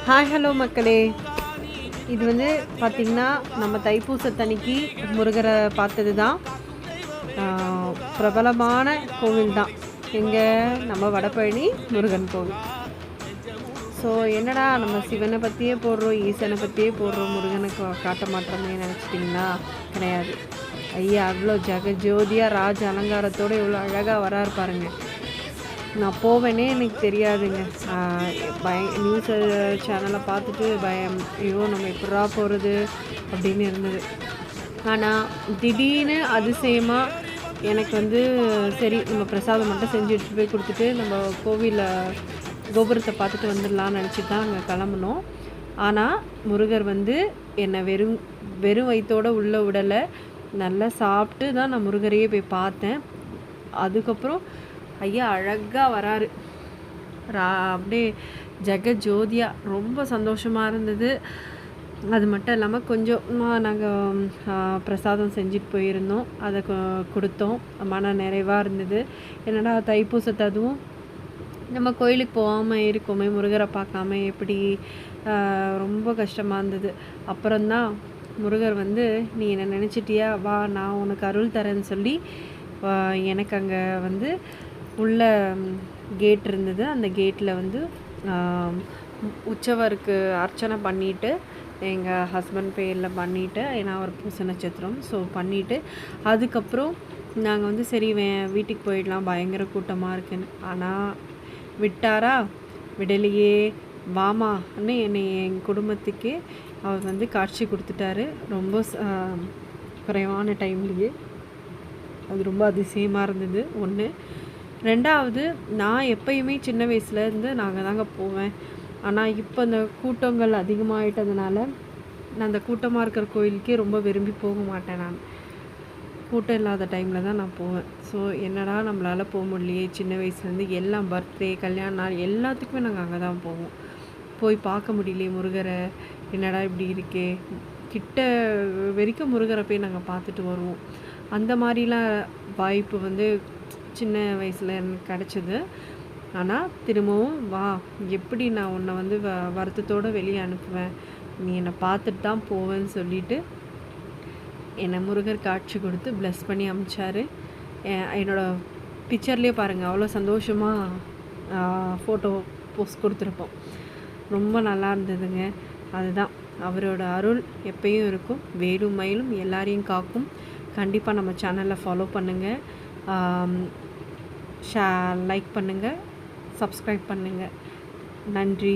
Hi hello மக்களே. இது வந்து பார்த்திங்கன்னா நம்ம தைப்பூசத்தன்னைக்கு முருகரை பார்த்தது தான். பிரபலமான கோவில் தான் எங்கே, நம்ம வடபழனி முருகன் கோவில். ஸோ என்னடா நம்ம சிவனை பற்றியே போடுறோம், ஈசனை பற்றியே போடுறோம், முருகனை காட்ட மாட்டோமே நினச்சிட்டிங்கன்னா கிடையாது. ஐயா அவ்வளோ ஜெகஜோதியாக ராஜ அலங்காரத்தோடு இவ்வளோ அழகாக வராரு பாருங்க. நான் போவேனே எனக்கு தெரியாதுங்க. நியூஸ் சேனலை பார்த்துட்டு ஐயோ நம்ம எப்படா போகிறது அப்படின்னு இருந்தது. ஆனால் திடீர்னு அதிசயமாக எனக்கு வந்து சரி நம்ம பிரசாதம் மட்டும் செஞ்சு எடுத்துகிட்டு போய் கொடுத்துட்டு நம்ம கோவிலில் கோபுரத்தை பார்த்துட்டு வந்துடலான்னு நினச்சிட்டு தான் அங்கே கிளம்புனோம். ஆனால் முருகர் வந்து என்னை வெறும் வயிற்றோடு உள்ளே விடலை. நல்லா சாப்பிட்டு தான் நான் முருகரையே போய் பார்த்தேன். அதுக்கப்புறம் ஐயா அழகாக வராரு, அப்படியே ஜெகஜோதியாக. ரொம்ப சந்தோஷமாக இருந்தது. அது மட்டும் இல்லாமல் கொஞ்சம் நாங்கள் பிரசாதம் செஞ்சுட்டு போயிருந்தோம், அதை கொடுத்தோம். மன நிறைவாக இருந்தது. என்னடா தைப்பூசத்தை அதுவும் நம்ம கோயிலுக்கு போகாமல் இருக்கோமே, முருகரை பார்க்காம எப்படி, ரொம்ப கஷ்டமாக இருந்தது. அப்புறம்தான் முருகர் வந்து நீ என்னை நினச்சிட்டியா, வா நான் உனக்கு அருள் தரேன்னு சொல்லி எனக்கு அங்கே வந்து உள்ள கேட் இருந்தது. அந்த கேட்டில் வந்து உற்சவருக்கு அர்ச்சனை பண்ணிவிட்டு எங்கள் ஹஸ்பண்ட் பேரில் பண்ணிவிட்டு, ஏன்னா அவர் பூச நட்சத்திரம், ஸோ பண்ணிவிட்டு அதுக்கப்புறம் நாங்கள் வந்து சரி வீட்டுக்கு போயிடலாம், பயங்கர கூட்டமாக இருக்குன்னு. ஆனால் விட்டாரா, விடலையே. வாமான்னு என்னை எங்கள் குடும்பத்துக்கே அவர் வந்து காட்சி கொடுத்துட்டாரு. ரொம்ப குறைவான டைம்லேயே. அது ரொம்ப அதிசயமாக இருந்தது ஒன்று. ரெண்டாவது, நான் எப்பயுமே சின்ன வயசுலேருந்து நாங்கள் தாங்க போவேன். ஆனால் இப்போ இந்த கூட்டங்கள் அதிகமாகிட்டதுனால நான் அந்த கூட்டமாக இருக்கிற கோயிலுக்கே ரொம்ப விரும்பி போக மாட்டேன். நான் கூட்டம் இல்லாத டைமில் தான் நான் போவேன். ஸோ என்னடா நம்மளால் போக முடியலையே. சின்ன வயசுலேருந்து எல்லாம் பர்த்டே, கல்யாண நாள் எல்லாத்துக்குமே நாங்கள் அங்கே தான் போவோம். போய் பார்க்க முடியலையே முருகரை, என்னடா இப்படி இருக்கே. கிட்ட வரைக்கும் முருகரை போய் நாங்கள் பார்த்துட்டு வருவோம். அந்த மாதிரிலாம் வாய்ப்பு வந்து சின்ன வயசில் எனக்கு கிடச்சிது. ஆனால் திரும்பவும் வா, எப்படி நான் உன்னை வந்து வருத்தத்தோடு வெளியே அனுப்புவேன், நீ என்னை பார்த்துட்டு தான் போவேன்னு சொல்லிவிட்டு என்னை முருகர் காட்சி கொடுத்து ப்ளஸ் பண்ணி அனுப்பிச்சார். என்னோடய பிக்சர்லேயே பாருங்கள், அவ்வளோ சந்தோஷமாக ஃபோட்டோ போஸ்ட் கொடுத்துருப்போம். ரொம்ப நல்லா இருந்ததுங்க. அதுதான், அவரோட அருள் எப்பயும் இருக்கும், வேலும் மயிலும் எல்லாரையும் காக்கும். கண்டிப்பாக நம்ம சேனலில் ஃபாலோ பண்ணுங்கள், லைக் பண்ணுங்கள், சப்ஸ்கிரைப் பண்ணுங்கள். நன்றி.